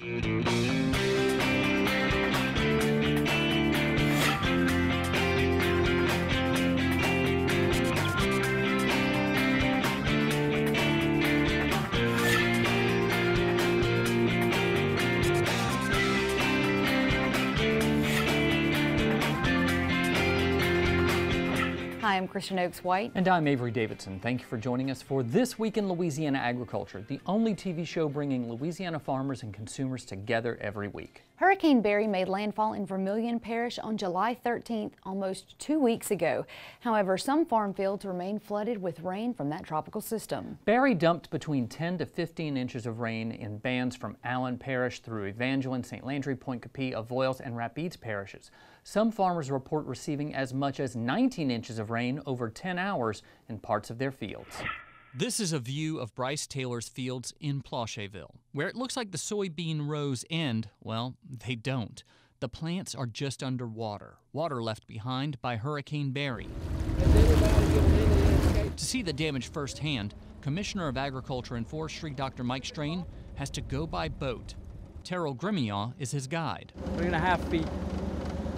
Hi, I'm Christian Oakes White. And I'm Avery Davidson. Thank you for joining us for This Week in Louisiana Agriculture, the only TV show bringing Louisiana farmers and consumers together every week. Hurricane Barry made landfall in Vermilion Parish on July 13th, almost 2 weeks ago. However, some farm fields remain flooded with rain from that tropical system. Barry dumped between 10 to 15 inches of rain in bands from Allen Parish through Evangeline, St. Landry, Pointe Coupee, Avoyelles and Rapides Parishes. Some farmers report receiving as much as 19 inches of rain over 10 hours in parts of their fields. This is a view of Bryce Taylor's fields in Plaucheville, where it looks like the soybean rows end. Well, they don't. The plants are just underwater, water left behind by Hurricane Barry. To see the damage firsthand, Commissioner of Agriculture and Forestry Dr. Mike Strain has to go by boat. Terrell Grimion is his guide. 3.5 feet,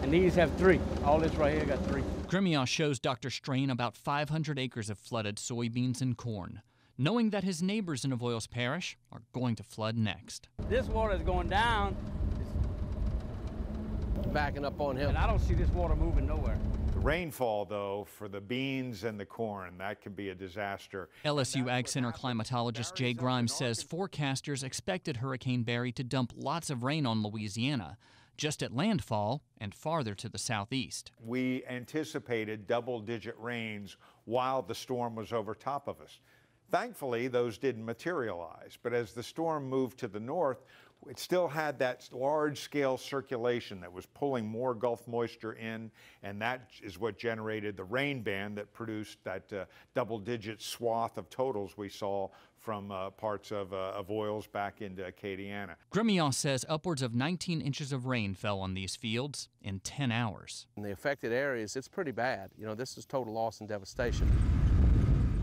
and these have 3. All this right here got 3. Grimion shows Dr. Strain about 500 acres of flooded soybeans and corn, knowing that his neighbors in Avoyelles Parish are going to flood next. This water is going down. It's backing up on him. And I don't see this water moving nowhere. The rainfall, though, for the beans and the corn, that could be a disaster. LSU Ag Center climatologist Jay Grimes says forecasters expected Hurricane Barry to dump lots of rain on Louisiana, just at landfall and farther to the southeast. We anticipated double-digit rains while the storm was over top of us. Thankfully, those didn't materialize, but as the storm moved to the north, it still had that large-scale circulation that was pulling more Gulf moisture in, and that is what generated the rain band that produced that double-digit swath of totals we saw from parts of Avoyelles back into Acadiana. Grimion says upwards of 19 inches of rain fell on these fields in 10 hours. In the affected areas, it's pretty bad. You know, this is total loss and devastation.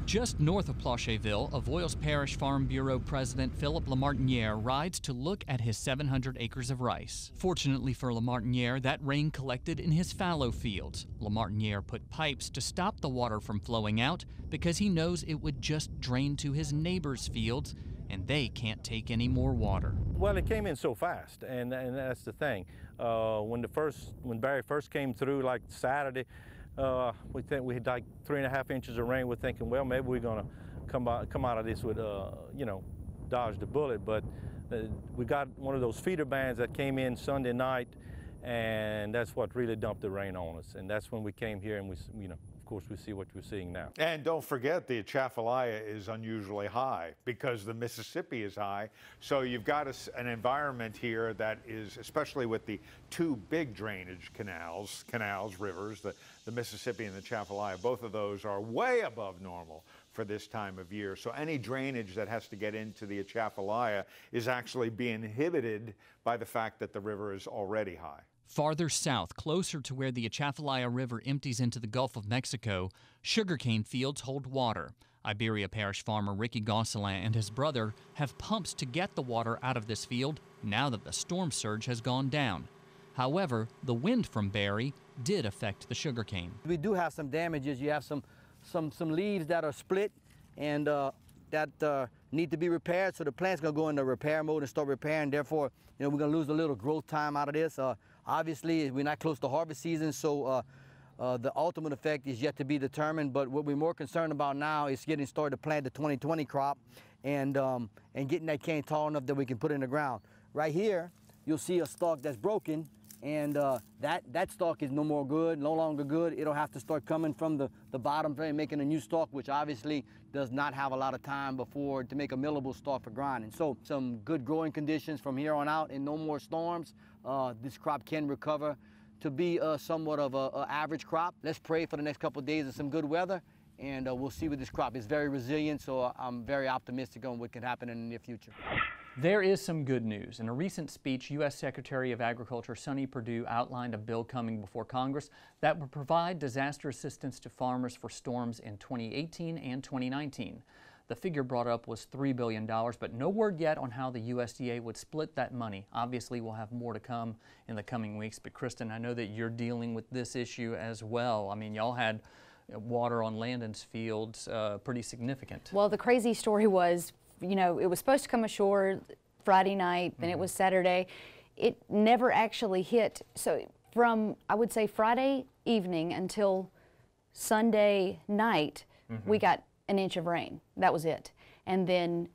Just north of Plaucheville, Avoyelles Parish Farm Bureau President Philip Lamartiniere rides to look at his 700 acres of rice. Fortunately for Lamartiniere, that rain collected in his fallow fields. Lamartiniere put pipes to stop the water from flowing out because he knows it would just drain to his neighbors' fields, and they can't take any more water. Well, it came in so fast, and that's the thing. When Barry first came through, like Saturday, we think we had like 3.5 inches of rain. We're thinking, well, maybe we're gonna come out of this with, dodge the bullet. But we got one of those feeder bands that came in Sunday night, and that's what really dumped the rain on us. And that's when we came here, and of course, we see what we're seeing now. And don't forget, the Atchafalaya is unusually high because the Mississippi is high. So you've got an environment here that is, especially with the 2 big drainage canals, rivers, the Mississippi and the Atchafalaya, both of those are way above normal for this time of year. So any drainage that has to get into the Atchafalaya is actually being inhibited by the fact that the river is already high. Farther south, closer to where the Atchafalaya River empties into the Gulf of Mexico, sugarcane fields hold water. Iberia Parish farmer Ricky Gosselin and his brother have pumps to get the water out of this field now that the storm surge has gone down. However, the wind from Barry did affect the sugarcane. We do have some damages. You have some leaves that are split and that need to be repaired. So the plant's gonna go into repair mode and start repairing. Therefore, we're gonna lose a little growth time out of this. Obviously, we're not close to harvest season, so the ultimate effect is yet to be determined. But what we're more concerned about now is getting started to plant the 2020 crop and getting that cane tall enough that we can put it in the ground. Right here, you'll see a stalk that's broken, and that stalk is no longer good. It'll have to start coming from the bottom and making a new stalk, which obviously does not have a lot of time before to make a millable stalk for grinding. So some good growing conditions from here on out and no more storms. This crop can recover to be somewhat of an average crop. Let's pray for the next couple of days of some good weather, and we'll see with this crop. It's very resilient, so I'm very optimistic on what can happen in the near future. There is some good news. In a recent speech, U.S. Secretary of Agriculture Sonny Perdue outlined a bill coming before Congress that would provide disaster assistance to farmers for storms in 2018 and 2019. The figure brought up was $3 billion, but no word yet on how the USDA would split that money. Obviously, we'll have more to come in the coming weeks, but Kristen, I know that you're dealing with this issue as well. I mean, y'all had water on Landon's fields pretty significant. Well, the crazy story was, you know, it was supposed to come ashore Friday night, then it was Saturday. It never actually hit. So from, I would say, Friday evening until Sunday night, we got an inch of rain. That was it. And then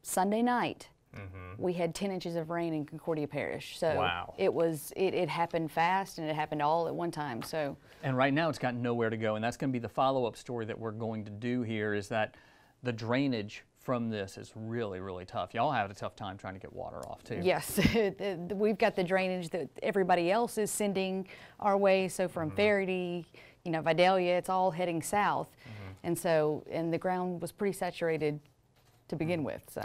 Sunday night, we had 10 inches of rain in Concordia Parish. So wow. It happened fast, and it happened all at one time. So. And right now it's got nowhere to go, and that's going to be the follow-up story that we're going to do here, is that the drainage from this is really, really tough. Y'all have a tough time trying to get water off too. Yes, we've got the drainage that everybody else is sending our way. So from Verity, you know, Vidalia, it's all heading south. And so, and the ground was pretty saturated to begin with, so.